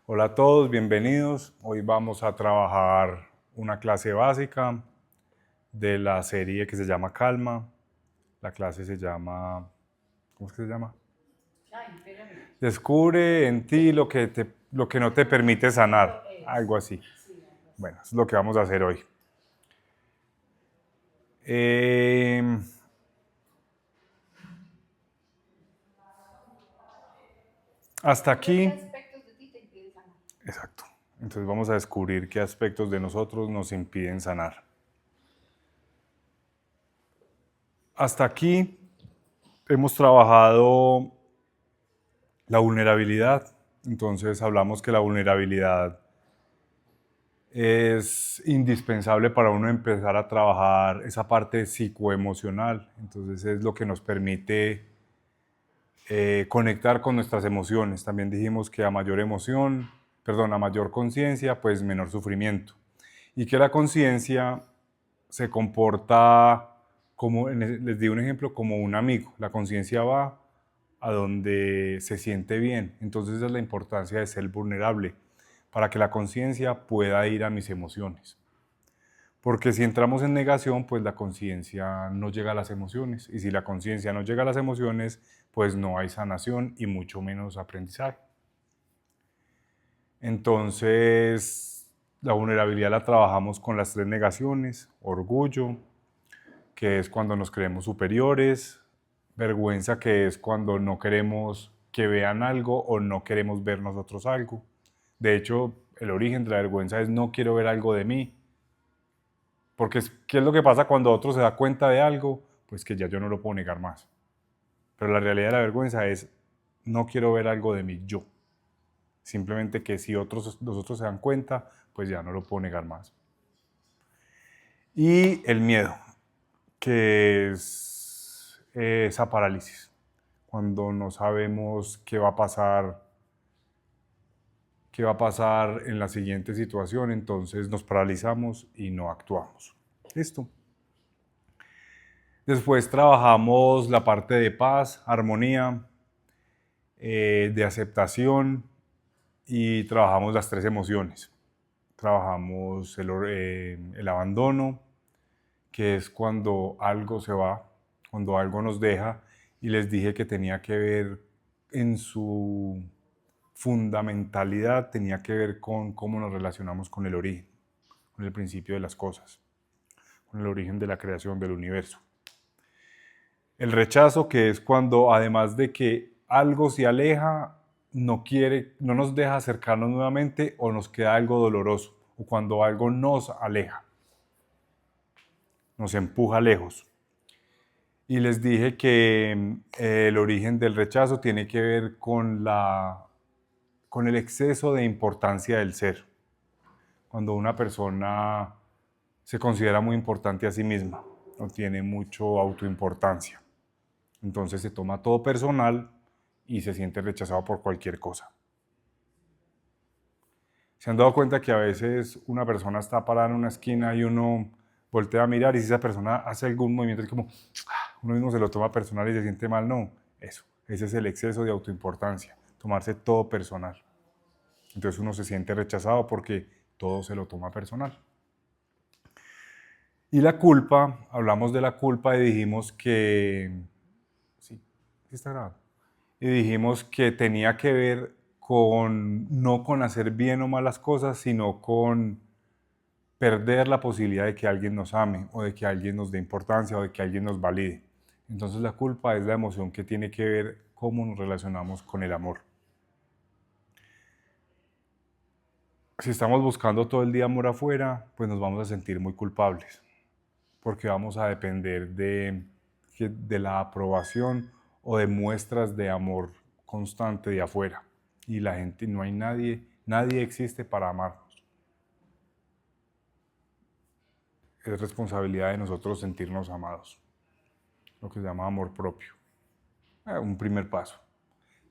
Hola a todos, bienvenidos. Hoy vamos a trabajar una clase básica de la serie que se llama Calma. La clase se llama, ¿cómo es que se llama? Descubre en ti lo que no te permite sanar, algo así. Bueno, eso es lo que vamos a hacer hoy. Eh, Hasta aquí. ¿Qué aspectos de ti te impiden sanar? Exacto. Entonces vamos a descubrir qué aspectos de nosotros nos impiden sanar. Hasta aquí hemos trabajado la vulnerabilidad. Entonces hablamos que la vulnerabilidad es indispensable para uno empezar a trabajar esa parte psicoemocional. Entonces es lo que nos permite conectar con nuestras emociones. También dijimos que a mayor emoción, perdón, a mayor conciencia, pues menor sufrimiento. Y que la conciencia se comporta como, les di un ejemplo, como un amigo. La conciencia va a donde se siente bien. Entonces esa es la importancia de ser vulnerable, para que la conciencia pueda ir a mis emociones. Porque si entramos en negación, pues la conciencia no llega a las emociones. Y si la conciencia no llega a las emociones, pues no hay sanación y mucho menos aprendizaje. Entonces, la vulnerabilidad la trabajamos con las tres negaciones: orgullo, que es cuando nos creemos superiores; vergüenza, que es cuando no queremos que vean algo o no queremos ver nosotros algo. De hecho, el origen de la vergüenza es no quiero ver algo de mí. Porque, ¿qué es lo que pasa cuando otro se da cuenta de algo? Pues que ya yo no lo puedo negar más. Pero la realidad de la vergüenza es no quiero ver algo de mí yo. Simplemente que si los otros se dan cuenta, pues ya no lo puedo negar más. Y el miedo, que es esa parálisis, cuando no sabemos qué va a pasar en la siguiente situación, entonces nos paralizamos y no actuamos. Listo. Después trabajamos la parte de paz, armonía, de aceptación, y trabajamos las tres emociones. Trabajamos el abandono, que es cuando algo se va, cuando algo nos deja, y les dije que tenía que ver en su fundamentalidad, tenía que ver con cómo nos relacionamos con el origen, con el principio de las cosas, con el origen de la creación del universo. El rechazo, que es cuando además de que algo se aleja, no nos deja acercarnos nuevamente, o nos queda algo doloroso, o cuando algo nos aleja, nos empuja lejos. Y les dije que el origen del rechazo tiene que ver con el exceso de importancia del ser. Cuando una persona se considera muy importante a sí misma, no tiene mucho autoimportancia. Entonces se toma todo personal y se siente rechazado por cualquier cosa. ¿Se han dado cuenta que a veces una persona está parada en una esquina y uno voltea a mirar, y si esa persona hace algún movimiento, es como uno mismo se lo toma personal y se siente mal? No, eso, ese es el exceso de autoimportancia, tomarse todo personal. Entonces uno se siente rechazado porque todo se lo toma personal. Y la culpa, hablamos de la culpa y dijimos que, sí, sí está grabado, y dijimos que tenía que ver con no con hacer bien o malas cosas, sino con perder la posibilidad de que alguien nos ame, o de que alguien nos dé importancia, o de que alguien nos valide. Entonces la culpa es la emoción que tiene que ver cómo nos relacionamos con el amor. Si estamos buscando todo el día amor afuera, pues nos vamos a sentir muy culpables, porque vamos a depender de la aprobación o de muestras de amor constante de afuera. Y la gente, no hay nadie existe para amarnos. Es responsabilidad de nosotros sentirnos amados, lo que se llama amor propio. Un primer paso.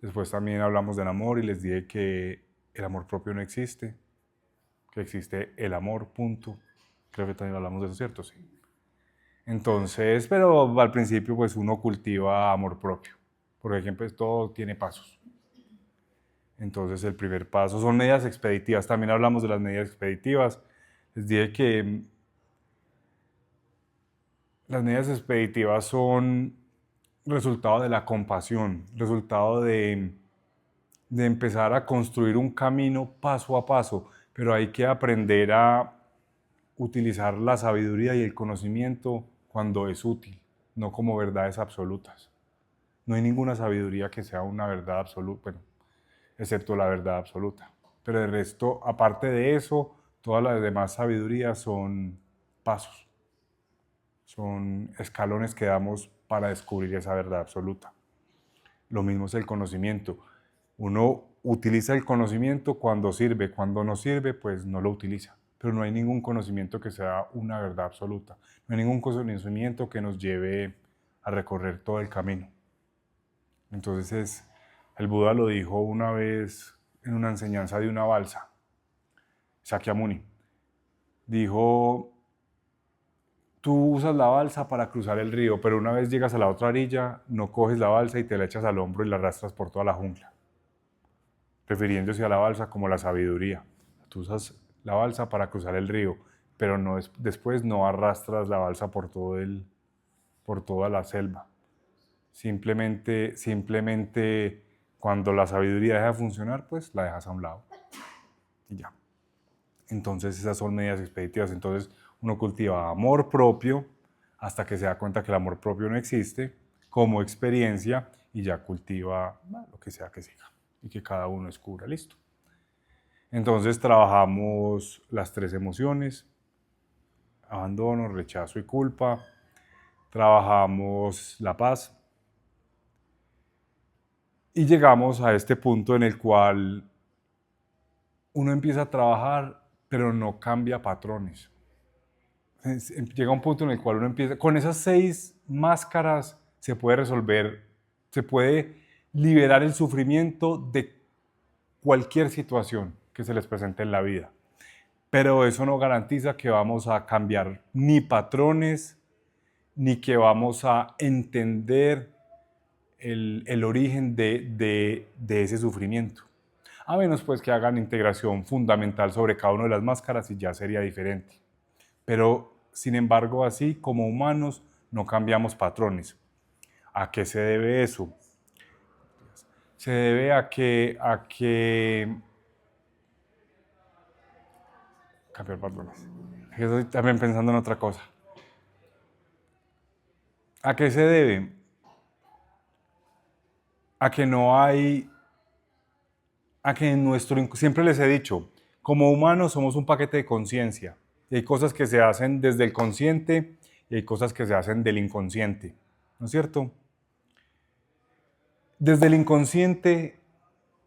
Después también hablamos del amor y les dije que el amor propio no existe, que existe el amor, punto. Creo que también hablamos de eso, ¿cierto? Sí. Entonces, pero al principio pues uno cultiva amor propio, porque siempre todo tiene pasos. Entonces el primer paso son medidas expeditivas. También hablamos de las medidas expeditivas. Les dije que las medidas expeditivas son resultado de la compasión, resultado de empezar a construir un camino paso a paso, pero hay que aprender a utilizar la sabiduría y el conocimiento cuando es útil, no como verdades absolutas. No hay ninguna sabiduría que sea una verdad absoluta, bueno, excepto la verdad absoluta. Pero el resto, aparte de eso, todas las demás sabidurías son pasos, son escalones que damos para descubrir esa verdad absoluta. Lo mismo es el conocimiento. Uno utiliza el conocimiento cuando sirve, cuando no sirve, pues no lo utiliza. Pero no hay ningún conocimiento que sea una verdad absoluta. No hay ningún conocimiento que nos lleve a recorrer todo el camino. Entonces, el Buda lo dijo una vez en una enseñanza de una balsa, Shakyamuni. Dijo, tú usas la balsa para cruzar el río, pero una vez llegas a la otra orilla, no coges la balsa y te la echas al hombro y la arrastras por toda la jungla, refiriéndose a la balsa como la sabiduría. Tú usas la balsa para cruzar el río, pero no después no arrastras la balsa por toda la selva. Simplemente cuando la sabiduría deja de funcionar, pues la dejas a un lado y ya. Entonces esas son medidas expeditivas. Entonces uno cultiva amor propio hasta que se da cuenta que el amor propio no existe como experiencia y ya cultiva lo que sea que siga y que cada uno descubra, listo. Entonces trabajamos las 3 emociones, abandono, rechazo y culpa. Trabajamos la paz. Y llegamos a este punto en el cual uno empieza a trabajar, pero no cambia patrones. Llega un punto en el cual uno empieza, con esas 6 máscaras se puede resolver, se puede liberar el sufrimiento de cualquier situación que se les presente en la vida. Pero eso no garantiza que vamos a cambiar ni patrones, ni que vamos a entender el origen de ese sufrimiento. A menos pues que hagan integración fundamental sobre cada una de las máscaras y ya sería diferente. Pero sin embargo, así como humanos no cambiamos patrones. ¿A qué se debe eso? Se debe a que cambiar patrones. Estoy también pensando en otra cosa. ¿A qué se debe? A que no hay, a que siempre les he dicho, como humanos somos un paquete de conciencia. Y hay cosas que se hacen desde el consciente y hay cosas que se hacen del inconsciente. ¿No es cierto? Desde el inconsciente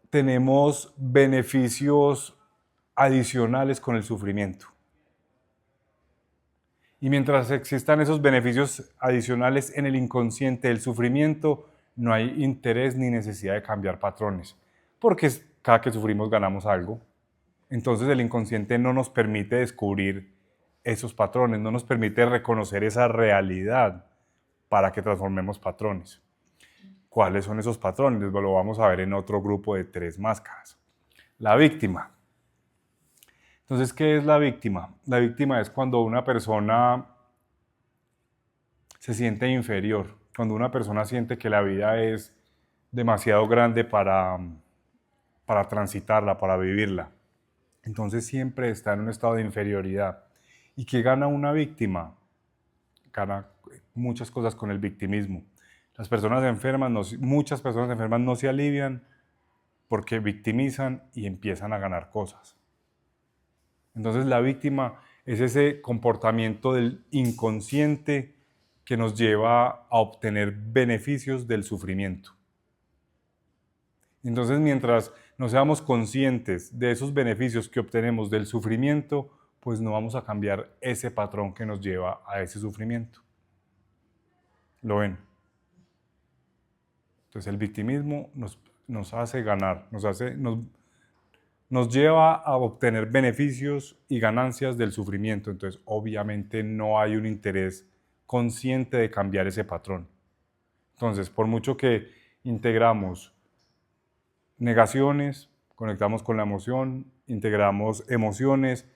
tenemos beneficios adicionales con el sufrimiento. Y mientras existan esos beneficios adicionales en el inconsciente del sufrimiento, no hay interés ni necesidad de cambiar patrones, porque cada que sufrimos ganamos algo. Entonces el inconsciente no nos permite descubrir esos patrones, no nos permite reconocer esa realidad para que transformemos patrones. ¿Cuáles son esos patrones? Lo vamos a ver en otro grupo de 3 máscaras. La víctima. Entonces, ¿qué es la víctima? La víctima es cuando una persona se siente inferior, cuando una persona siente que la vida es demasiado grande para transitarla, para vivirla. Entonces siempre está en un estado de inferioridad. ¿Y qué gana una víctima? Gana muchas cosas con el victimismo. Las personas enfermas, muchas personas enfermas no se alivian porque victimizan y empiezan a ganar cosas. Entonces la víctima es ese comportamiento del inconsciente que nos lleva a obtener beneficios del sufrimiento. Entonces mientras no seamos conscientes de esos beneficios que obtenemos del sufrimiento, pues no vamos a cambiar ese patrón que nos lleva a ese sufrimiento. ¿Lo ven? Entonces el victimismo nos hace ganar, nos lleva a obtener beneficios y ganancias del sufrimiento. Entonces obviamente no hay un interés consciente de cambiar ese patrón. Entonces por mucho que integramos negaciones, conectamos con la emoción, integramos emociones,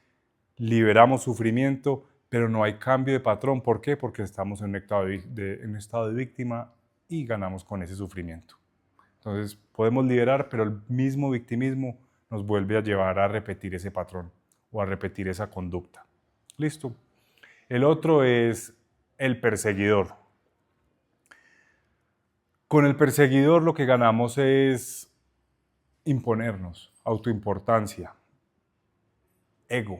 liberamos sufrimiento, pero no hay cambio de patrón. ¿Por qué? Porque estamos en un estado de víctima y ganamos con ese sufrimiento. Entonces podemos liberar, pero el mismo victimismo nos vuelve a llevar a repetir ese patrón o a repetir esa conducta. ¿Listo? El otro es el perseguidor. Con el perseguidor lo que ganamos es imponernos, autoimportancia, ego,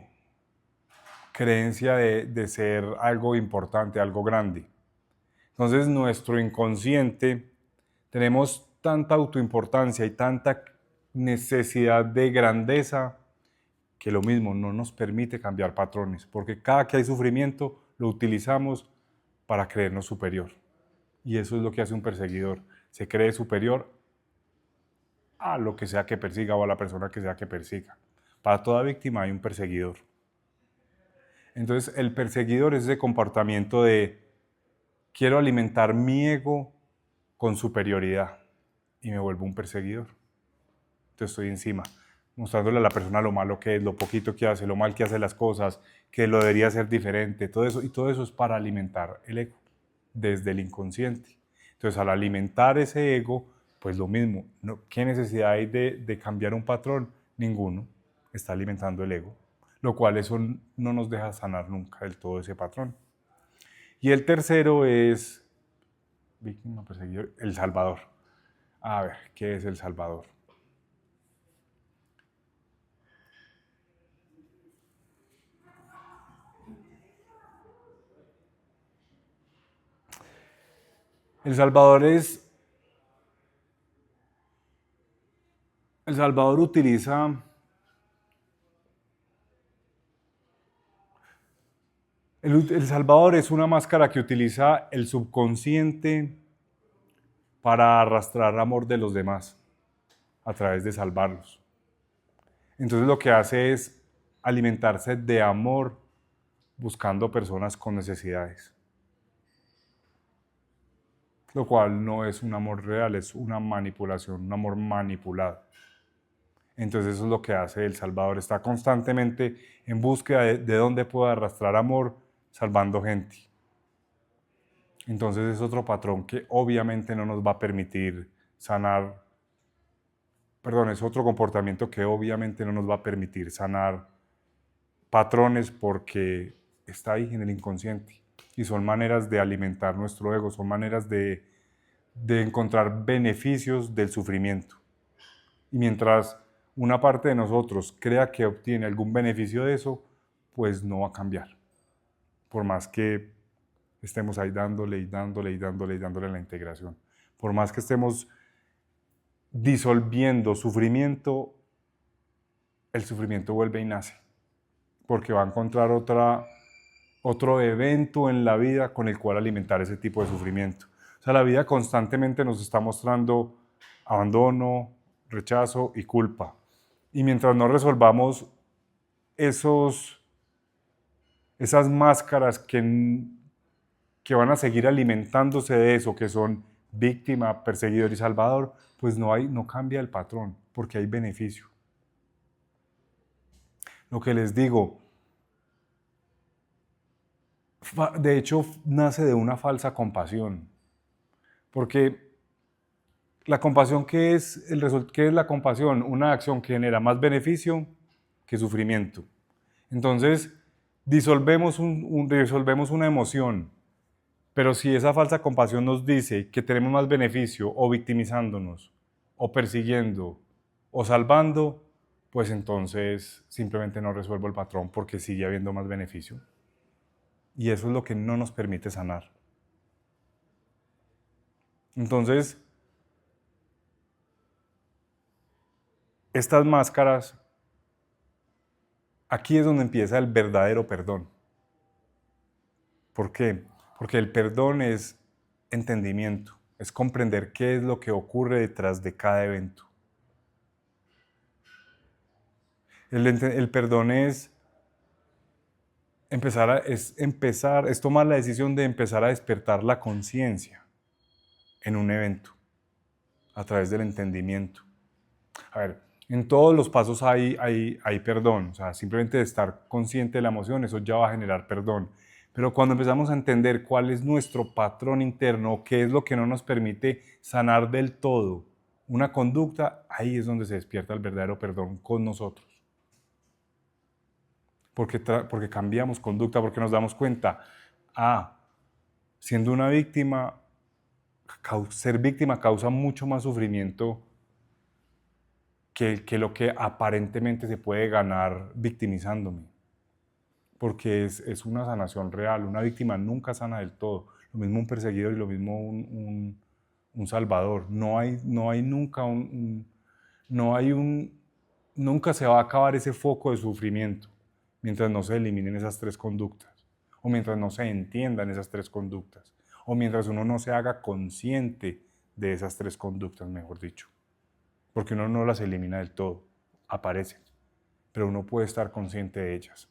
creencia de ser algo importante, algo grande. Entonces nuestro inconsciente, tenemos tanta autoimportancia y tanta necesidad de grandeza que lo mismo no nos permite cambiar patrones, porque cada que hay sufrimiento lo utilizamos para creernos superior. Y eso es lo que hace un perseguidor, se cree superior a lo que sea que persiga o a la persona que sea que persiga. Para toda víctima hay un perseguidor. Entonces el perseguidor es ese comportamiento de quiero alimentar mi ego con superioridad y me vuelvo un perseguidor. Entonces estoy encima, mostrándole a la persona lo malo que es, lo poquito que hace, lo mal que hace las cosas, que lo debería hacer diferente, todo eso. Y todo eso es para alimentar el ego desde el inconsciente. Entonces al alimentar ese ego, pues lo mismo, ¿qué necesidad hay de cambiar un patrón? Ninguno, está alimentando el ego, lo cual eso no nos deja sanar nunca del todo ese patrón. Y el tercero es, víctima, perseguidor, el salvador. A ver, ¿qué es el salvador? El Salvador El Salvador utiliza... El Salvador es una máscara que utiliza el subconsciente para arrastrar amor de los demás a través de salvarlos. Entonces lo que hace es alimentarse de amor buscando personas con necesidades. Lo cual no es un amor real, es una manipulación, un amor manipulado. Entonces eso es lo que hace El Salvador, está constantemente en búsqueda de dónde pueda arrastrar amor salvando gente. Entonces es otro patrón que obviamente no nos va a permitir sanar, perdón, es otro comportamiento que obviamente no nos va a permitir sanar patrones porque está ahí en el inconsciente y son maneras de alimentar nuestro ego, son maneras de encontrar beneficios del sufrimiento. Y mientras una parte de nosotros crea que obtiene algún beneficio de eso, pues no va a cambiar. Por más que estemos ahí dándole y dándole y dándole y dándole la integración. Por más que estemos disolviendo sufrimiento, el sufrimiento vuelve y nace. Porque va a encontrar otro evento en la vida con el cual alimentar ese tipo de sufrimiento. O sea, la vida constantemente nos está mostrando abandono, rechazo y culpa. Y mientras no resolvamos esas máscaras que van a seguir alimentándose de eso, que son víctima, perseguidor y salvador, pues no cambia el patrón, porque hay beneficio. Lo que les digo, de hecho, nace de una falsa compasión, porque la compasión, ¿qué es la compasión? Una acción que genera más beneficio que sufrimiento. Entonces, disolvemos una emoción, pero si esa falsa compasión nos dice que tenemos más beneficio o victimizándonos, o persiguiendo, o salvando, pues entonces simplemente no resuelvo el patrón porque sigue habiendo más beneficio. Y eso es lo que no nos permite sanar. Entonces, estas máscaras, aquí es donde empieza el verdadero perdón. ¿Por qué? Porque el perdón es entendimiento, es comprender qué es lo que ocurre detrás de cada evento. El perdón es es tomar la decisión de empezar a despertar la conciencia en un evento a través del entendimiento. A ver, En todos los pasos hay perdón, o sea, simplemente de estar consciente de la emoción, eso ya va a generar perdón. Pero cuando empezamos a entender cuál es nuestro patrón interno, qué es lo que no nos permite sanar del todo una conducta, ahí es donde se despierta el verdadero perdón con nosotros. Porque cambiamos conducta, porque nos damos cuenta, siendo una víctima, ser víctima causa mucho más sufrimiento que lo que aparentemente se puede ganar victimizándome. Porque es una sanación real. Una víctima nunca sana del todo. Lo mismo un perseguidor y lo mismo un salvador. No hay nunca nunca se va a acabar ese foco de sufrimiento mientras no se eliminen esas tres conductas, o mientras no se entiendan esas tres conductas, o mientras uno no se haga consciente de esas tres conductas, mejor dicho. Porque uno no las elimina del todo, aparecen, pero uno puede estar consciente de ellas.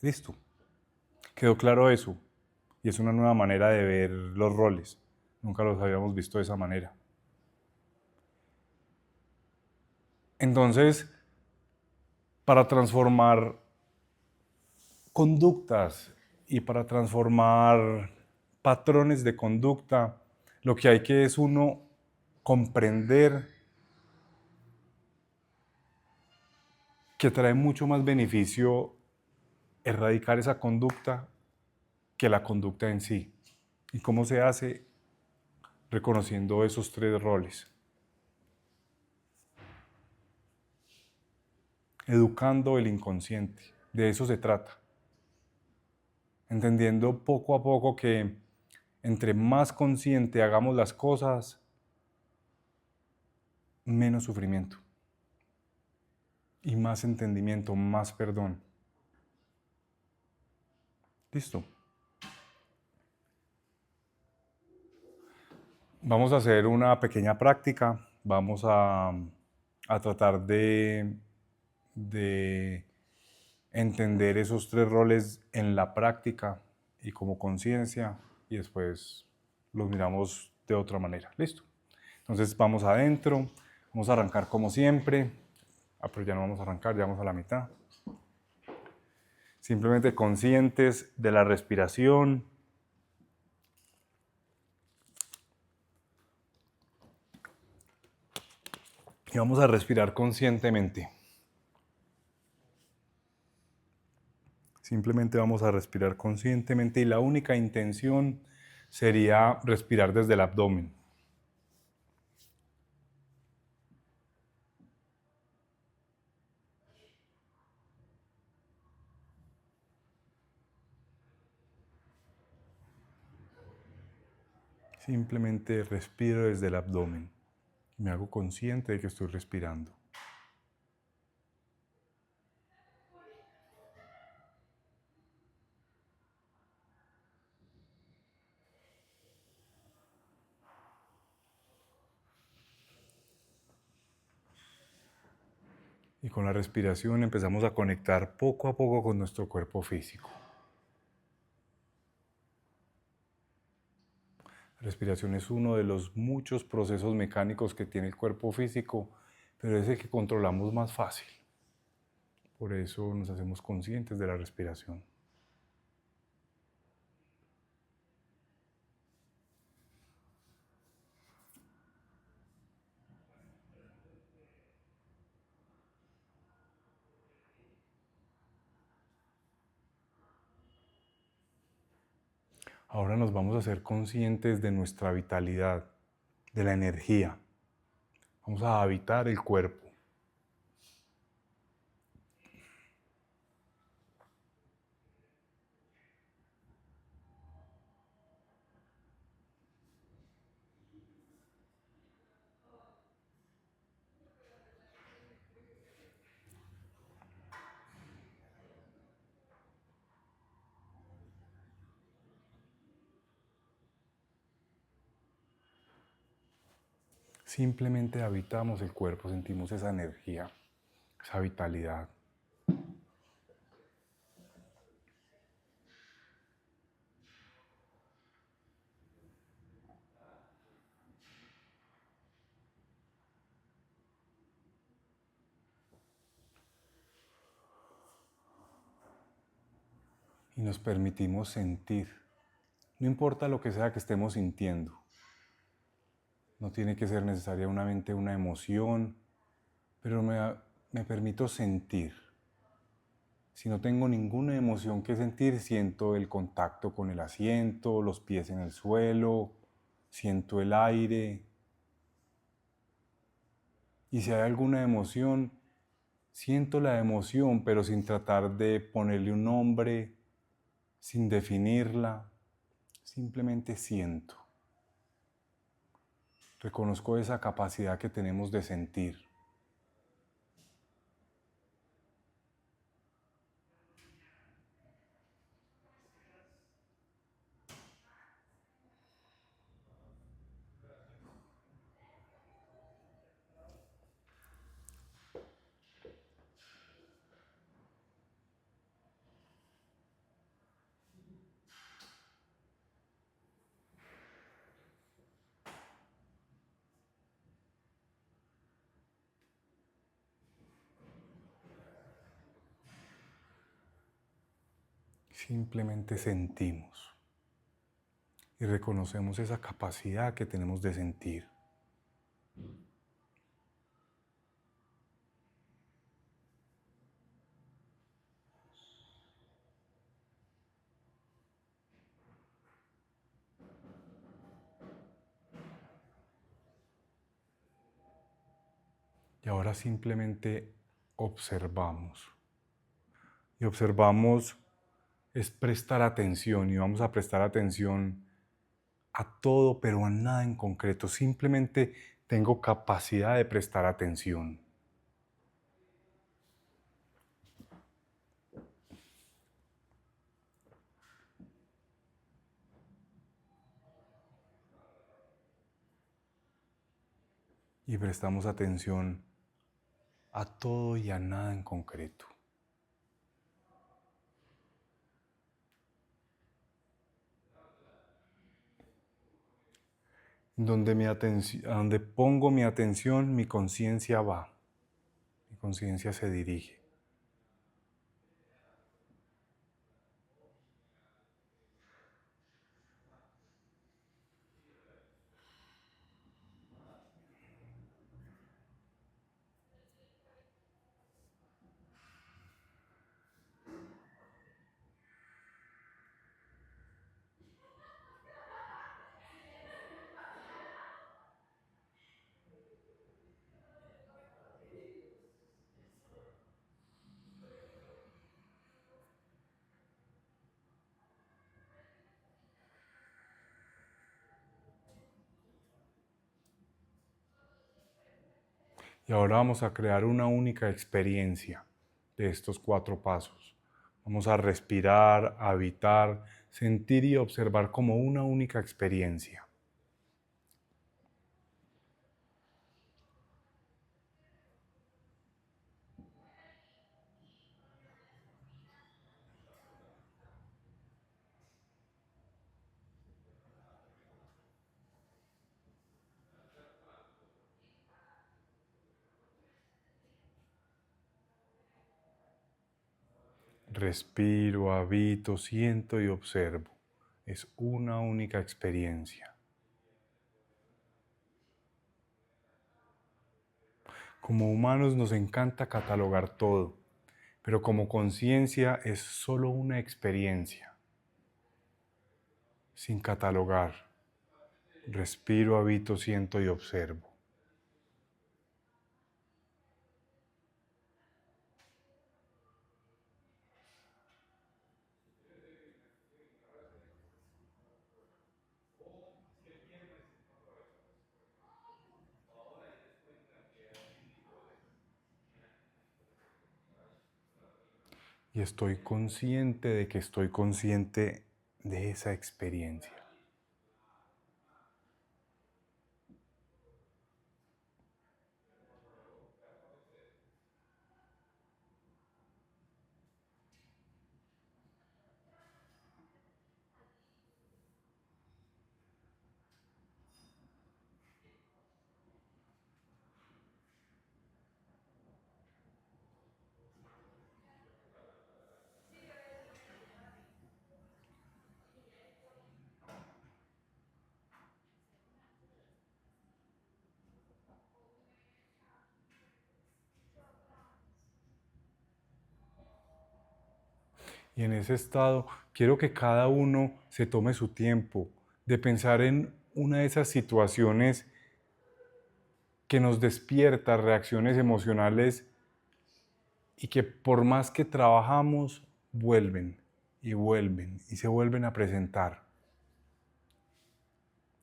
Listo. ¿Quedó claro eso? Y es una nueva manera de ver los roles. Nunca los habíamos visto de esa manera. Entonces, para transformar conductas y para transformar patrones de conducta, lo que hay que es uno comprender que trae mucho más beneficio erradicar esa conducta que la conducta en sí. ¿Y cómo se hace? Reconociendo esos tres roles. Educando el inconsciente. De eso se trata. Entendiendo poco a poco que entre más consciente hagamos las cosas, menos sufrimiento. Y más entendimiento, más perdón. Listo. Vamos a hacer una pequeña práctica. Vamos a tratar de entender esos tres roles en la práctica y como conciencia, y después los miramos de otra manera. Listo. Entonces vamos adentro, vamos a arrancar como siempre. Pero ya no vamos a arrancar, ya vamos a la mitad. Simplemente conscientes de la respiración. Y vamos a respirar conscientemente. Simplemente vamos a respirar conscientemente y la única intención sería respirar desde el abdomen. Simplemente respiro desde el abdomen. Me hago consciente de que estoy respirando. Y con la respiración empezamos a conectar poco a poco con nuestro cuerpo físico. La respiración es uno de los muchos procesos mecánicos que tiene el cuerpo físico, pero es el que controlamos más fácil. Por eso nos hacemos conscientes de la respiración. Ahora nos vamos a ser conscientes de nuestra vitalidad, de la energía. Vamos a habitar el cuerpo. Simplemente habitamos el cuerpo, sentimos esa energía, esa vitalidad. y nos permitimos sentir. No importa lo que sea que estemos sintiendo. No tiene que ser necesariamente una emoción, pero me permito sentir. Si no tengo ninguna emoción que sentir, siento el contacto con el asiento, los pies en el suelo, siento el aire. Y si hay alguna emoción, siento la emoción, pero sin tratar de ponerle un nombre, sin definirla, simplemente siento. Reconozco esa capacidad que tenemos de sentir. Simplemente sentimos y reconocemos esa capacidad que tenemos de sentir. Y ahora simplemente observamos. Y observamos es prestar atención y vamos a prestar atención a todo, pero a nada en concreto. Simplemente tengo capacidad de prestar atención. Y prestamos atención a todo y a nada en concreto. A donde pongo mi atención, mi conciencia va. Mi conciencia se dirige. Y ahora vamos a crear una única experiencia de estos 4 pasos. Vamos a respirar, a habitar, sentir y observar como una única experiencia. Respiro, habito, siento y observo. Es una única experiencia. Como humanos nos encanta catalogar todo, pero como conciencia es solo una experiencia, sin catalogar. Respiro, habito, siento y observo. Y estoy consciente de que estoy consciente de esa experiencia. Y en ese estado quiero que cada uno se tome su tiempo de pensar en una de esas situaciones que nos despierta reacciones emocionales y que por más que trabajamos, vuelven y se vuelven a presentar.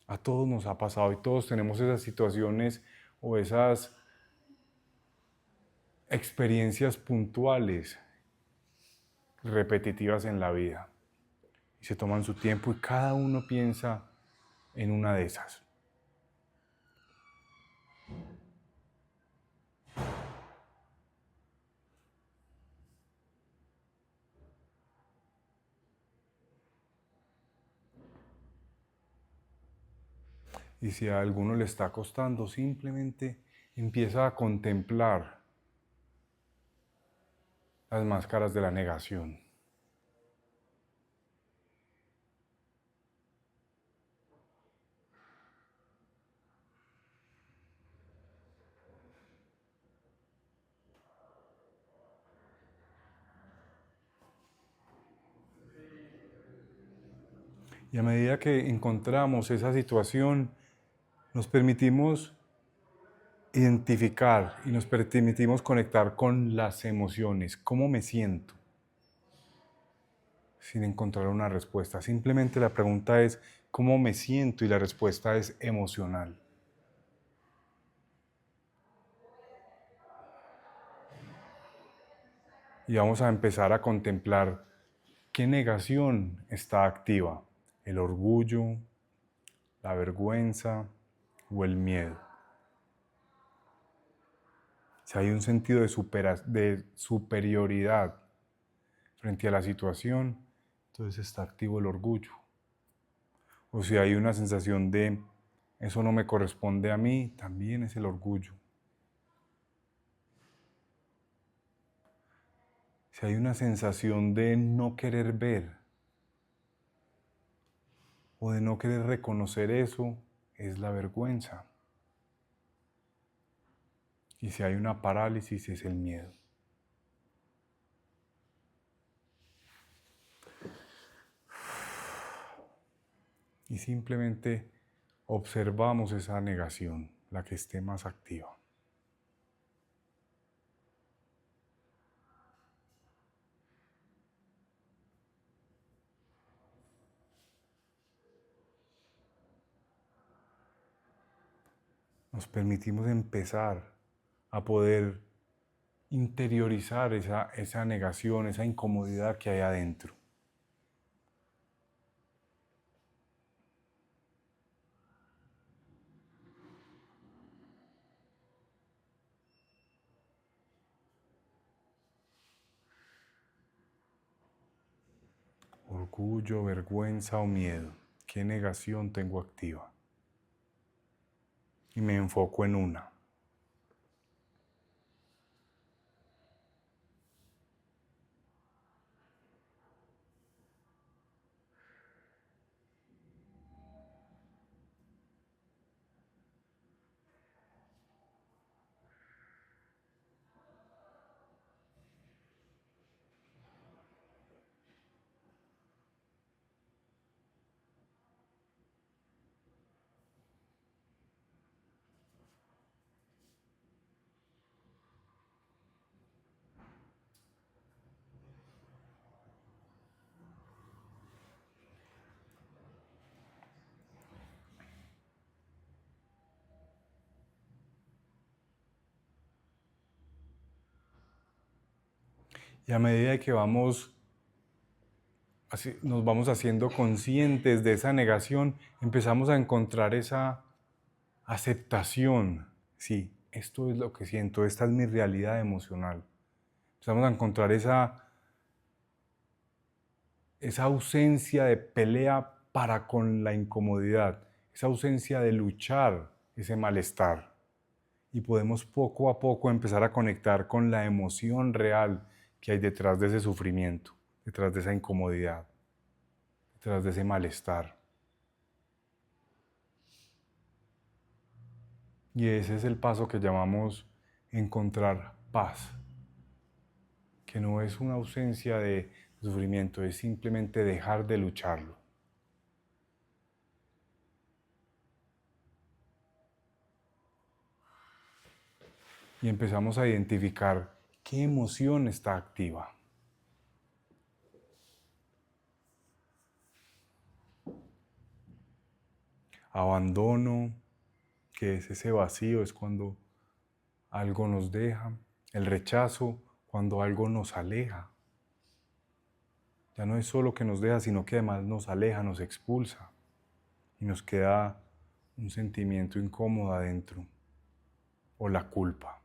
A todos nos ha pasado y todos tenemos esas situaciones o esas experiencias puntuales, repetitivas en la vida. Y se toman su tiempo y cada uno piensa en una de esas. Y si a alguno le está costando, simplemente empieza a contemplar las máscaras de la negación. Y a medida que encontramos esa situación, nos permitimos identificar y nos permitimos conectar con las emociones. ¿Cómo me siento? Sin encontrar una respuesta. Simplemente la pregunta es ¿cómo me siento? Y la respuesta es emocional. Y vamos a empezar a contemplar qué negación está activa. El orgullo, la vergüenza o el miedo. Si hay un sentido de superioridad frente a la situación, entonces está activo el orgullo. O si hay una sensación de eso no me corresponde a mí, también es el orgullo. Si hay una sensación de no querer ver o de no querer reconocer eso, es la vergüenza. Y si hay una parálisis, es el miedo. Y simplemente observamos esa negación, la que esté más activa. Nos permitimos empezar a poder interiorizar esa negación, esa incomodidad que hay adentro. Orgullo, vergüenza o miedo. ¿Qué negación tengo activa? Y me enfoco en una. Y a medida que nos vamos haciendo conscientes de esa negación, empezamos a encontrar esa aceptación. Sí, esto es lo que siento, esta es mi realidad emocional. Empezamos a encontrar esa ausencia de pelea para con la incomodidad, esa ausencia de luchar ese malestar. Y podemos poco a poco empezar a conectar con la emoción real que hay detrás de ese sufrimiento, detrás de esa incomodidad, detrás de ese malestar. Y ese es el paso que llamamos encontrar paz, que no es una ausencia El sufrimiento es simplemente dejar de lucharlo. Y empezamos a identificar qué emoción está activa. Abandono, que es ese vacío, es cuando algo nos deja. El rechazo, cuando algo nos aleja. Ya no es solo que nos deja, sino que además nos aleja, nos expulsa. Y nos queda un sentimiento incómodo adentro. O la culpa.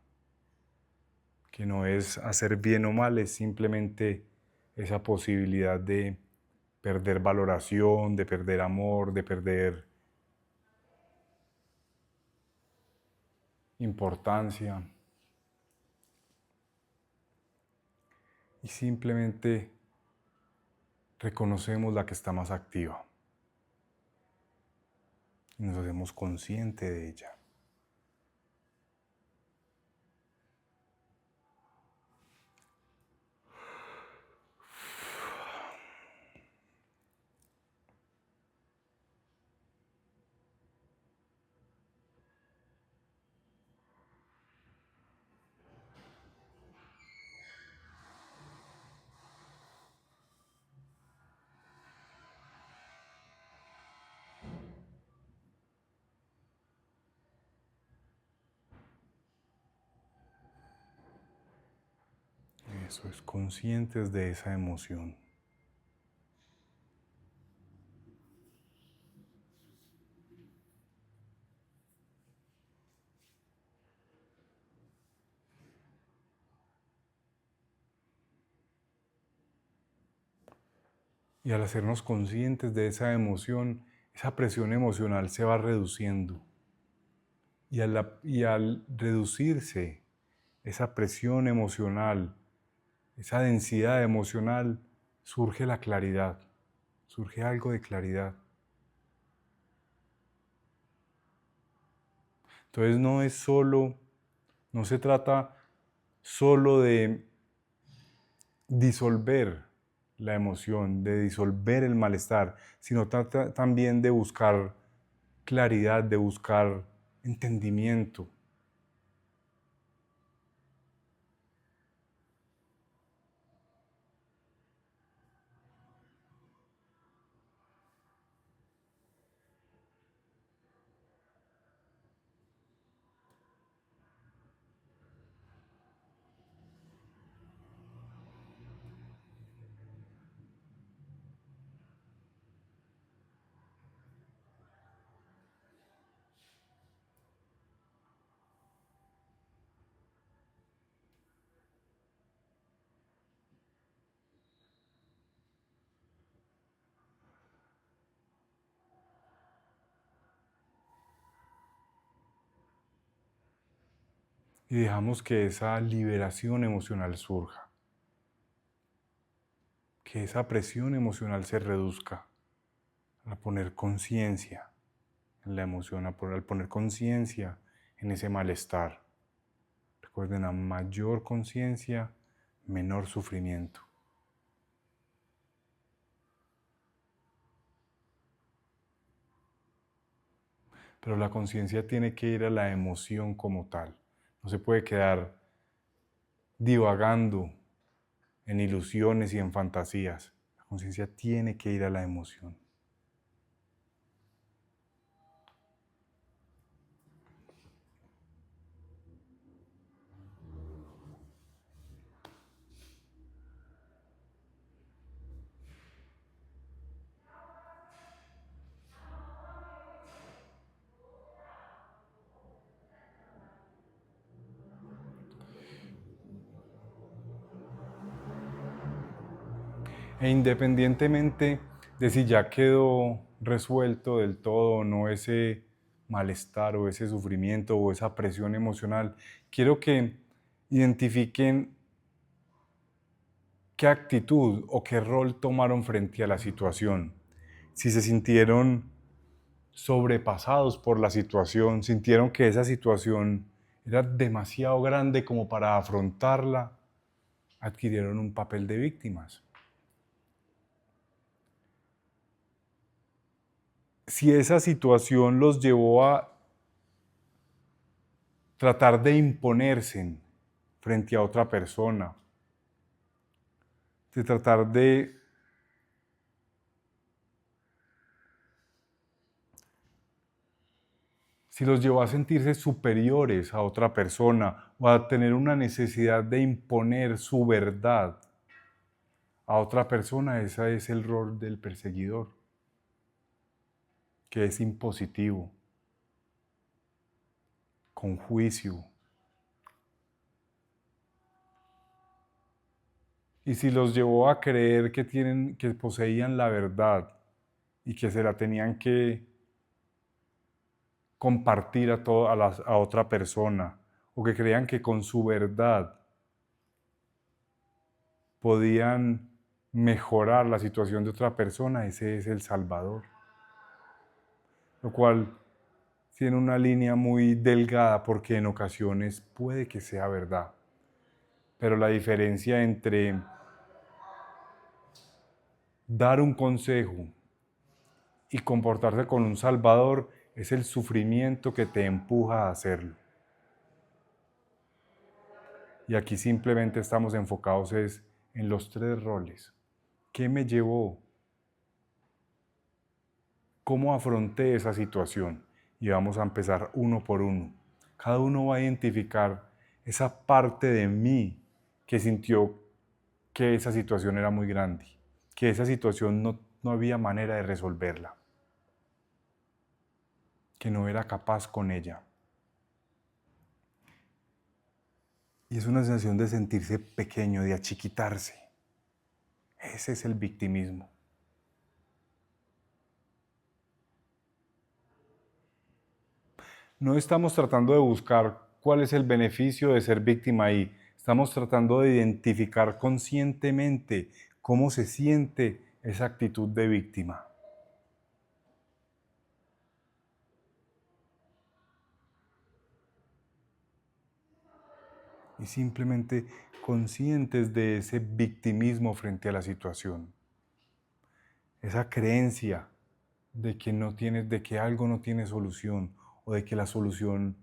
Que no es hacer bien o mal, es simplemente esa posibilidad de perder valoración, de perder amor, de perder importancia. Y simplemente reconocemos la que está más activa. Y nos hacemos conscientes de ella. Eso es, conscientes de esa emoción. Y al hacernos conscientes de esa emoción, esa presión emocional se va reduciendo. Y al reducirse esa presión emocional, esa densidad emocional, surge la claridad, surge algo de claridad. Entonces no se trata solo de disolver la emoción, de disolver el malestar, sino trata también de buscar claridad, de buscar entendimiento. Y dejamos que esa liberación emocional surja, que esa presión emocional se reduzca al poner conciencia en la emoción, al poner conciencia en ese malestar. Recuerden, a mayor conciencia, menor sufrimiento. Pero la conciencia tiene que ir a la emoción como tal. No se puede quedar divagando en ilusiones y en fantasías. La conciencia tiene que ir a la emoción. E independientemente de si ya quedó resuelto del todo o no ese malestar o ese sufrimiento o esa presión emocional, quiero que identifiquen qué actitud o qué rol tomaron frente a la situación. Si se sintieron sobrepasados por la situación, sintieron que esa situación era demasiado grande como para afrontarla, adquirieron un papel de víctimas. si esa situación los llevó a tratar de imponerse frente a otra persona, de tratar de si los llevó a sentirse superiores a otra persona o a tener una necesidad de imponer su verdad a otra persona, ese es el rol del perseguidor, que es impositivo, con juicio. Y si los llevó a creer que poseían la verdad y que se la tenían que compartir a otra persona, o que creían que con su verdad podían mejorar la situación de otra persona, ese es el Salvador. Lo cual tiene una línea muy delgada porque en ocasiones puede que sea verdad. Pero la diferencia entre dar un consejo y comportarse con un Salvador es el sufrimiento que te empuja a hacerlo. Y aquí simplemente estamos enfocados en los tres roles. ¿Qué me llevó? ¿Cómo afronté esa situación? Y vamos a empezar uno por uno. Cada uno va a identificar esa parte de mí que sintió que esa situación era muy grande, que esa situación no había manera de resolverla, que no era capaz con ella. Y es una sensación de sentirse pequeño, de achiquitarse. Ese es el victimismo. No estamos tratando de buscar cuál es el beneficio de ser víctima ahí. Estamos tratando de identificar conscientemente cómo se siente esa actitud de víctima. Y simplemente conscientes de ese victimismo frente a la situación. Esa creencia de que algo no tiene solución, o de que la solución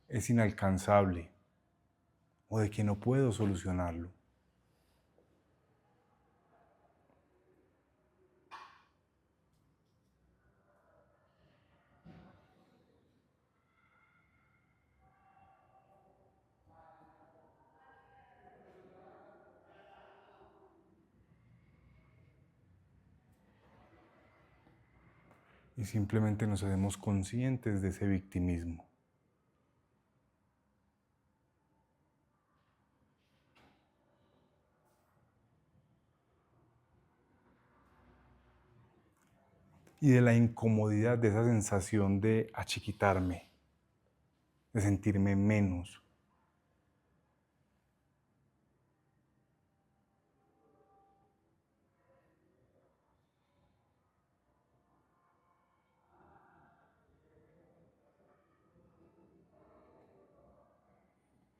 es inalcanzable, o de que no puedo solucionarlo. Y simplemente nos hacemos conscientes de ese victimismo. Y de la incomodidad de esa sensación de achiquitarme, de sentirme menos.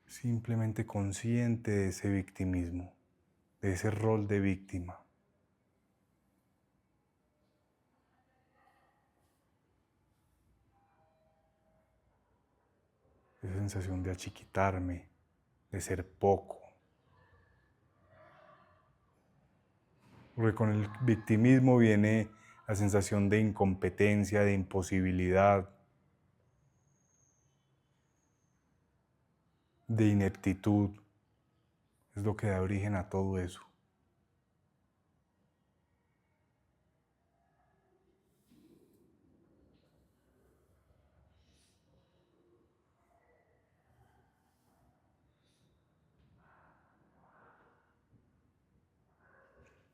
Simplemente consciente de ese victimismo, de ese rol de víctima. Esa sensación de achiquitarme, de ser poco. Porque con el victimismo viene la sensación de incompetencia, de imposibilidad, de ineptitud. Es lo que da origen a todo eso.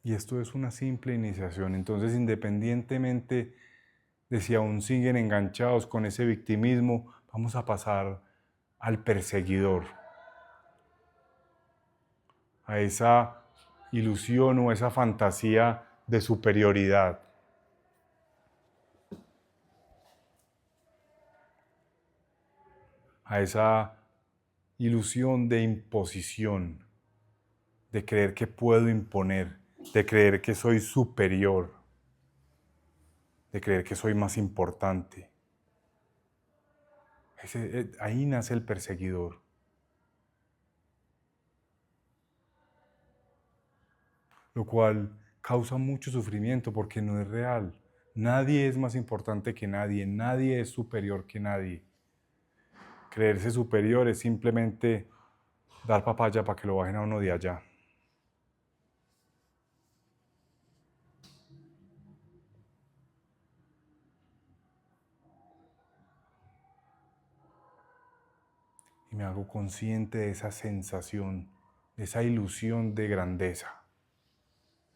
Y esto es una simple iniciación. Entonces, independientemente de si aún siguen enganchados con ese victimismo, vamos a pasar al perseguidor, a esa ilusión o esa fantasía de superioridad. A esa ilusión de imposición, de creer que puedo imponer, de creer que soy superior, de creer que soy más importante. Ahí nace el perseguidor. Lo cual causa mucho sufrimiento porque no es real. Nadie es más importante que nadie, nadie es superior que nadie. Creerse superior es simplemente dar papaya para que lo bajen a uno de allá. Y me hago consciente de esa sensación, de esa ilusión de grandeza,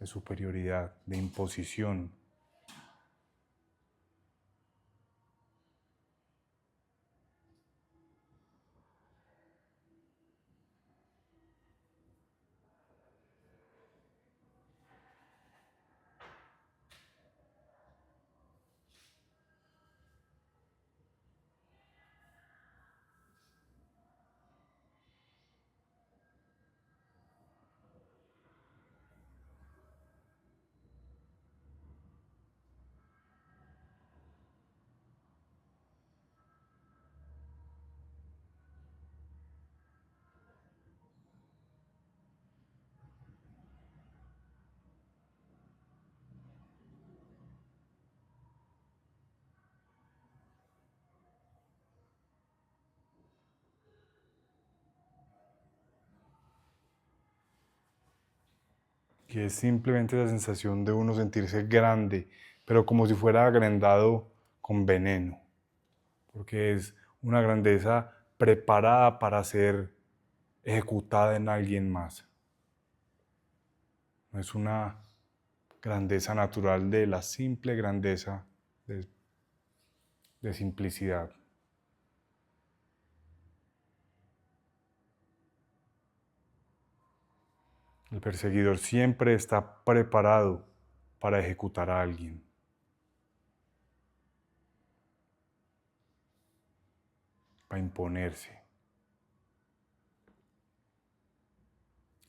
de superioridad, de imposición. Que es simplemente la sensación de uno sentirse grande, pero como si fuera agrandado con veneno, porque es una grandeza preparada para ser ejecutada en alguien más. No es una grandeza natural de la simple grandeza de simplicidad. El perseguidor siempre está preparado para ejecutar a alguien. Para imponerse.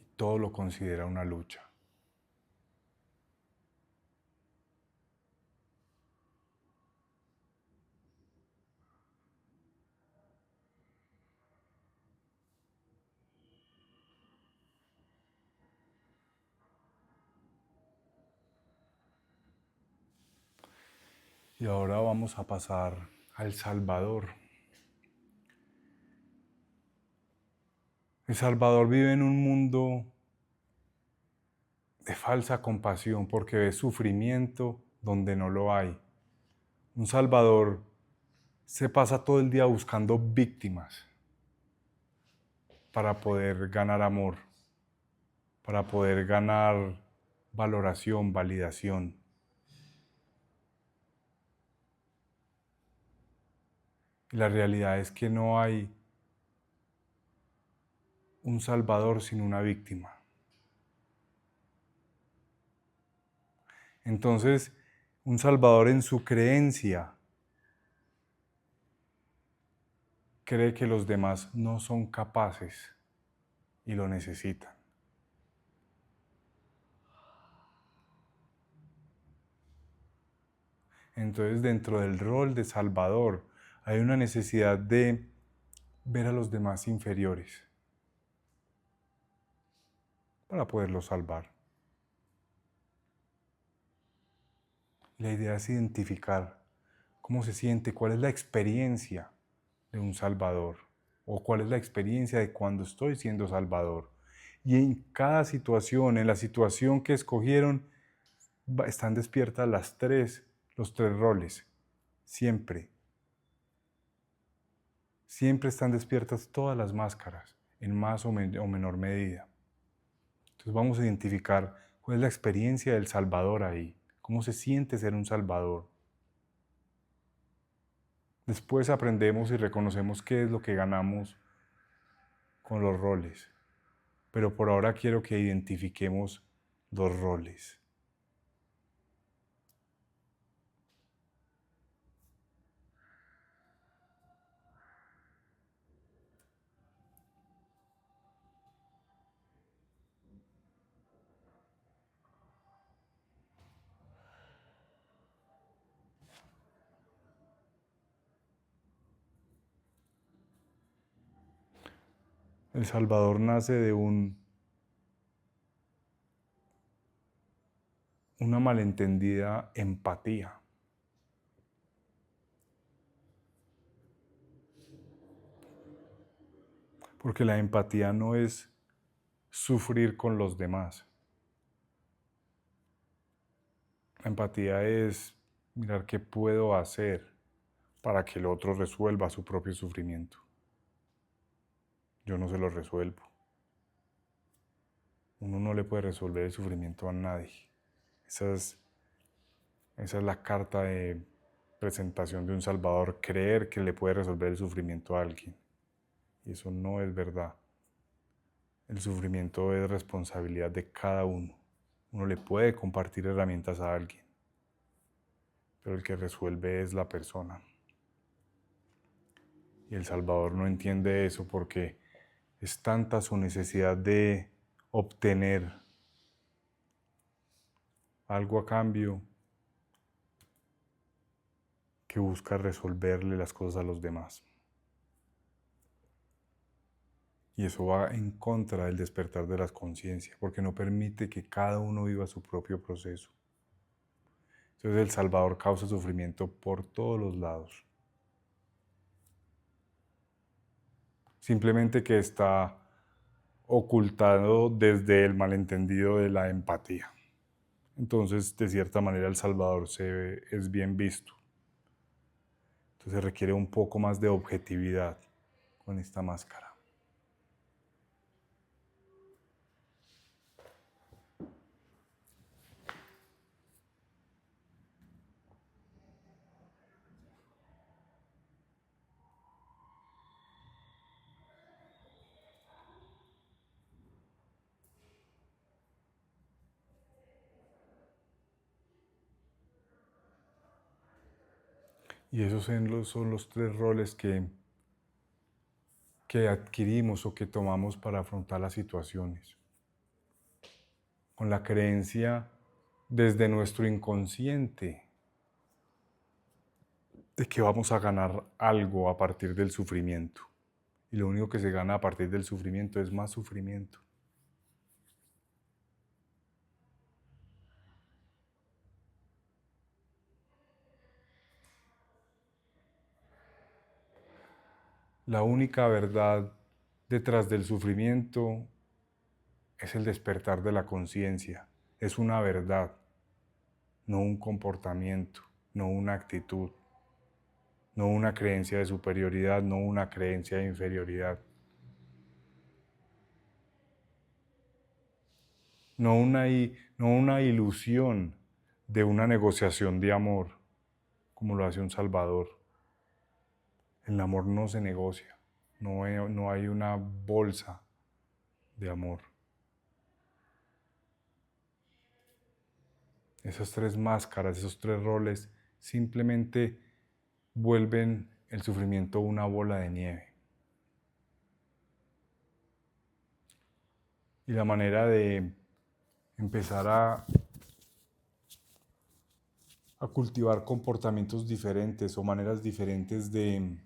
Y todo lo considera una lucha. Y ahora vamos a pasar al Salvador. El Salvador vive en un mundo de falsa compasión porque ve sufrimiento donde no lo hay. Un Salvador se pasa todo el día buscando víctimas para poder ganar amor, para poder ganar valoración, validación. Y la realidad es que no hay un Salvador sin una víctima. Entonces, un Salvador en su creencia cree que los demás no son capaces y lo necesitan. Entonces, dentro del rol de Salvador, hay una necesidad de ver a los demás inferiores para poderlos salvar. La idea es identificar cómo se siente, cuál es la experiencia de un Salvador o cuál es la experiencia de cuando estoy siendo Salvador. Y en cada situación, en la situación que escogieron, están despiertas los tres roles, siempre. Siempre están despiertas todas las máscaras, en más o menor medida. Entonces vamos a identificar cuál es la experiencia del Salvador ahí, cómo se siente ser un Salvador. Después aprendemos y reconocemos qué es lo que ganamos con los roles. Pero por ahora quiero que identifiquemos dos roles. El Salvador nace de una malentendida empatía. Porque la empatía no es sufrir con los demás. La empatía es mirar qué puedo hacer para que el otro resuelva su propio sufrimiento. Yo no se lo resuelvo. Uno no le puede resolver el sufrimiento a nadie. Esa es la carta de presentación de un Salvador, creer que le puede resolver el sufrimiento a alguien. Y eso no es verdad. El sufrimiento es responsabilidad de cada uno. Uno le puede compartir herramientas a alguien, pero el que resuelve es la persona. Y el Salvador no entiende eso porque es tanta su necesidad de obtener algo a cambio que busca resolverle las cosas a los demás. Y eso va en contra del despertar de las conciencias, porque no permite que cada uno viva su propio proceso. Entonces el Salvador causa sufrimiento por todos los lados. Simplemente que está ocultado desde el malentendido de la empatía. Entonces, de cierta manera, el Salvador es bien visto. Entonces requiere un poco más de objetividad con esta máscara. Y esos son los tres roles que adquirimos o que tomamos para afrontar las situaciones. Con la creencia desde nuestro inconsciente de que vamos a ganar algo a partir del sufrimiento. Y lo único que se gana a partir del sufrimiento es más sufrimiento. La única verdad detrás del sufrimiento es el despertar de la conciencia. Es una verdad, no un comportamiento, no una actitud, no una creencia de superioridad, no una creencia de inferioridad. No una ilusión de una negociación de amor, como lo hace un Salvador. El amor no se negocia, no hay una bolsa de amor. Esas tres máscaras, esos tres roles, simplemente vuelven el sufrimiento una bola de nieve. Y la manera de empezar a cultivar comportamientos diferentes o maneras diferentes de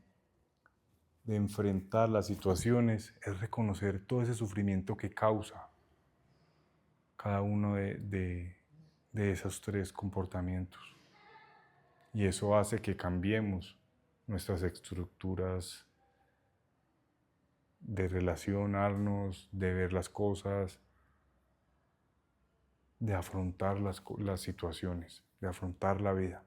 enfrentar las situaciones es reconocer todo ese sufrimiento que causa cada uno de esos tres comportamientos. Y eso hace que cambiemos nuestras estructuras de relacionarnos, de ver las cosas, de afrontar las situaciones, de afrontar la vida.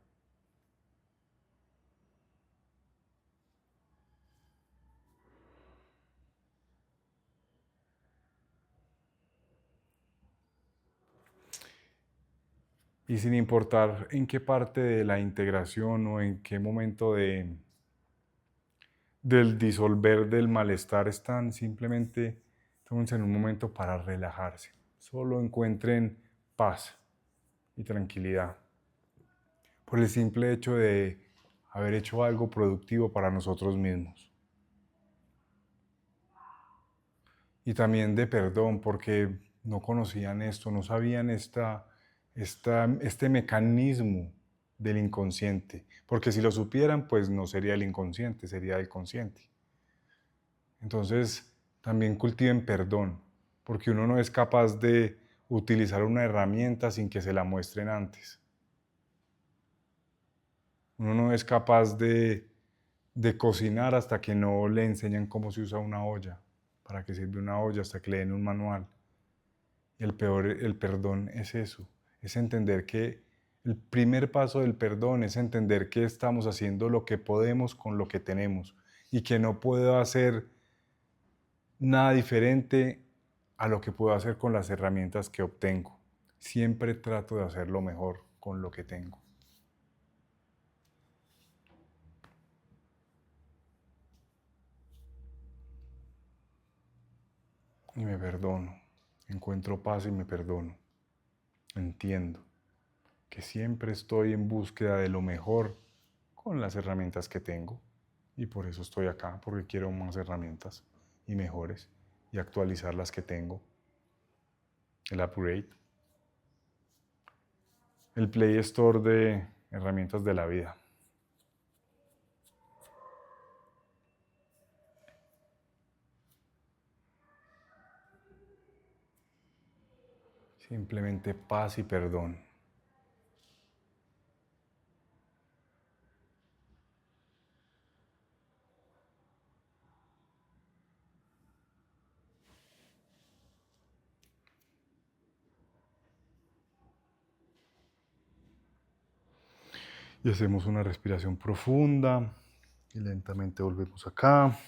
Y sin importar en qué parte de la integración o en qué momento del disolver del malestar están, simplemente tómense en un momento para relajarse. Solo encuentren paz y tranquilidad por el simple hecho de haber hecho algo productivo para nosotros mismos. Y también de perdón porque no conocían esto, no sabían este mecanismo del inconsciente. Porque si lo supieran, pues no sería el inconsciente, sería el consciente. Entonces, también cultiven perdón, porque uno no es capaz de utilizar una herramienta sin que se la muestren antes. Uno no es capaz de cocinar hasta que no le enseñan cómo se usa una olla, para qué sirve una olla, hasta que le den un manual. Y el perdón es eso, es entender que el primer paso del perdón es entender que estamos haciendo lo que podemos con lo que tenemos y que no puedo hacer nada diferente a lo que puedo hacer con las herramientas que obtengo. Siempre trato de hacerlo mejor con lo que tengo. Y me perdono. Encuentro paz y me perdono. Entiendo que siempre estoy en búsqueda de lo mejor con las herramientas que tengo. Y por eso estoy acá, porque quiero más herramientas y mejores y actualizar las que tengo. El upgrade. El Play Store de herramientas de la vida. Simplemente paz y perdón. Y hacemos una respiración profunda y lentamente volvemos acá.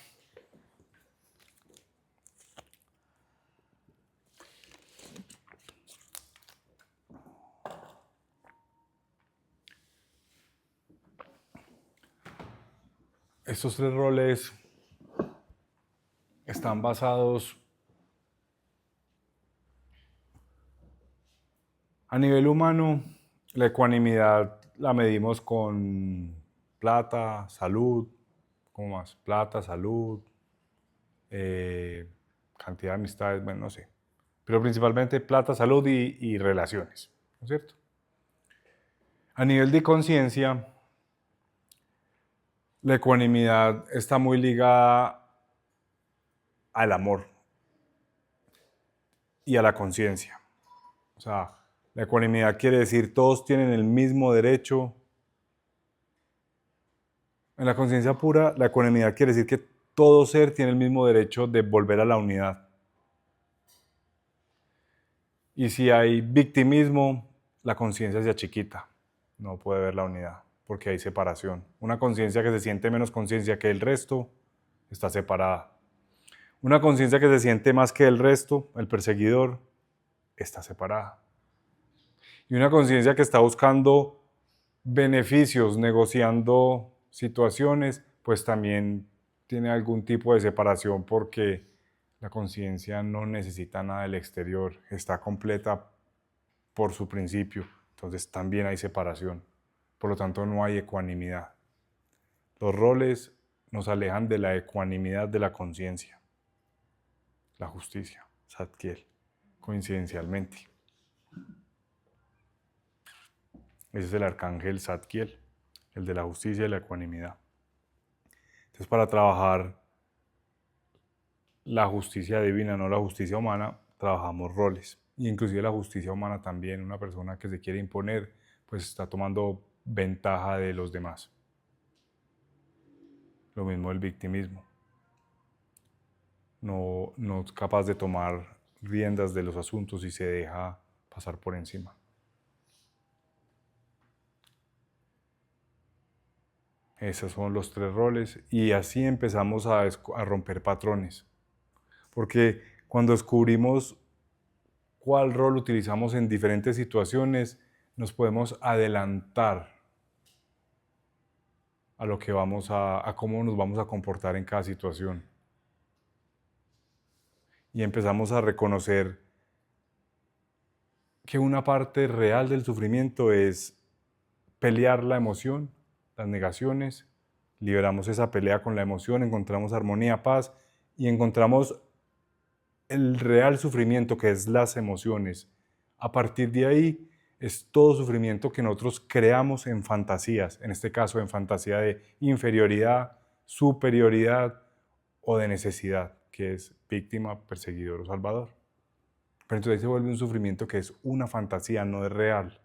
Estos tres roles están basados a nivel humano. La ecuanimidad la medimos con plata, salud, ¿cómo más? Plata, salud, cantidad de amistades, bueno, no sé. Pero principalmente plata, salud y relaciones, ¿no es cierto? A nivel de conciencia, la ecuanimidad está muy ligada al amor y a la conciencia. O sea, la ecuanimidad quiere decir todos tienen el mismo derecho. En la conciencia pura, la ecuanimidad quiere decir que todo ser tiene el mismo derecho de volver a la unidad. Y si hay victimismo, la conciencia se achiquita. No puede ver la unidad, porque hay separación. Una conciencia que se siente menos conciencia que el resto, está separada. Una conciencia que se siente más que el resto, el perseguidor, está separada. Y una conciencia que está buscando beneficios, negociando situaciones, pues también tiene algún tipo de separación porque la conciencia no necesita nada del exterior, está completa por su principio, entonces también hay separación, por lo tanto no hay ecuanimidad. Los roles nos alejan de la ecuanimidad de la conciencia, la justicia, Zadkiel, coincidencialmente. Ese es el arcángel Zadkiel, el de la justicia y la ecuanimidad. Entonces, para trabajar la justicia divina, no la justicia humana, trabajamos roles. Y inclusive la justicia humana también, una persona que se quiere imponer, pues está tomando ventaja de los demás. Lo mismo el victimismo. No es capaz de tomar riendas de los asuntos y se deja pasar por encima. Esos son los tres roles y así empezamos a romper patrones. Porque cuando descubrimos cuál rol utilizamos en diferentes situaciones, nos podemos adelantar a lo que a cómo nos vamos a comportar en cada situación. Y empezamos a reconocer que una parte real del sufrimiento es pelear la emoción, las negaciones, liberamos esa pelea con la emoción, encontramos armonía, paz y encontramos el real sufrimiento que es las emociones. A partir de ahí es todo sufrimiento que nosotros creamos en fantasías, en este caso en fantasía de inferioridad, superioridad o de necesidad. que es víctima, perseguidor o salvador. Pero entonces ahí se vuelve un sufrimiento que es una fantasía, no es real.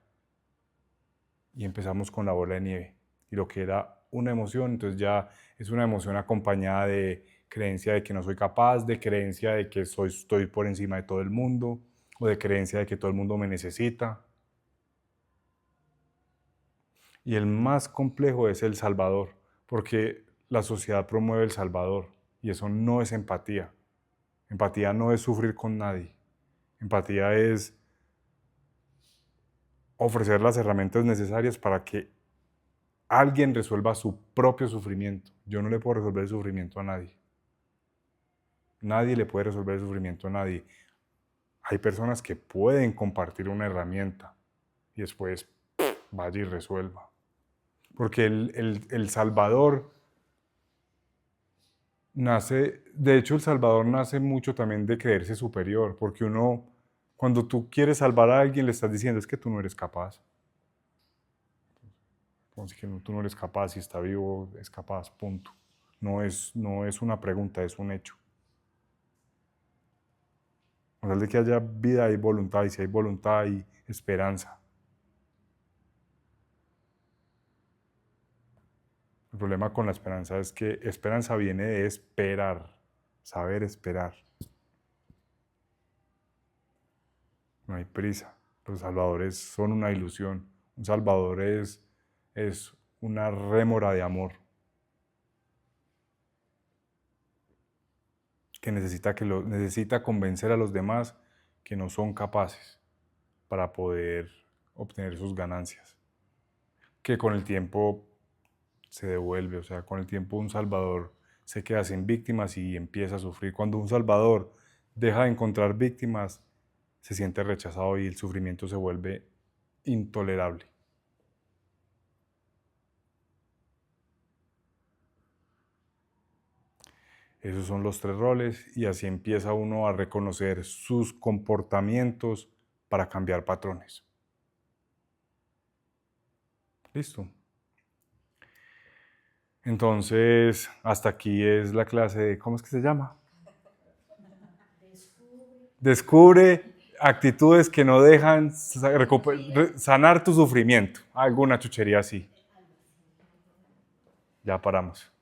Y empezamos con la bola de nieve. Y lo que era una emoción, entonces ya es una emoción acompañada de creencia de que no soy capaz, de creencia de que estoy por encima de todo el mundo, o de creencia de que todo el mundo me necesita. Y el más complejo es el salvador, porque la sociedad promueve el salvador, y eso no es empatía. Empatía no es sufrir con nadie. Empatía es ofrecer las herramientas necesarias para que alguien resuelva su propio sufrimiento. Yo no le puedo resolver el sufrimiento a nadie. Nadie le puede resolver el sufrimiento a nadie. Hay personas que pueden compartir una herramienta y después vaya y resuelva. Porque el Salvador nace, de hecho el Salvador nace mucho también de creerse superior, porque uno, cuando tú quieres salvar a alguien, le estás diciendo es que tú no eres capaz. Como si que tú no eres capaz, si está vivo es capaz, punto. No es una pregunta, es un hecho. Con tal de que haya vida hay voluntad, y si hay voluntad hay esperanza. El problema con la esperanza es que esperanza viene de esperar, saber esperar. No hay prisa. Los salvadores son una ilusión. Un salvador es una rémora de amor que necesita convencer a los demás que no son capaces para poder obtener sus ganancias. Que con el tiempo se devuelve, o sea, con el tiempo un salvador se queda sin víctimas y empieza a sufrir. Cuando un salvador deja de encontrar víctimas, se siente rechazado y el sufrimiento se vuelve intolerable. Esos son los 3 roles y así empieza uno a reconocer sus comportamientos para cambiar patrones. Listo. Entonces, hasta aquí es la clase de, ¿cómo es que se llama? Descubre actitudes que no dejan sanar tu sufrimiento. Alguna chuchería así. Ya paramos.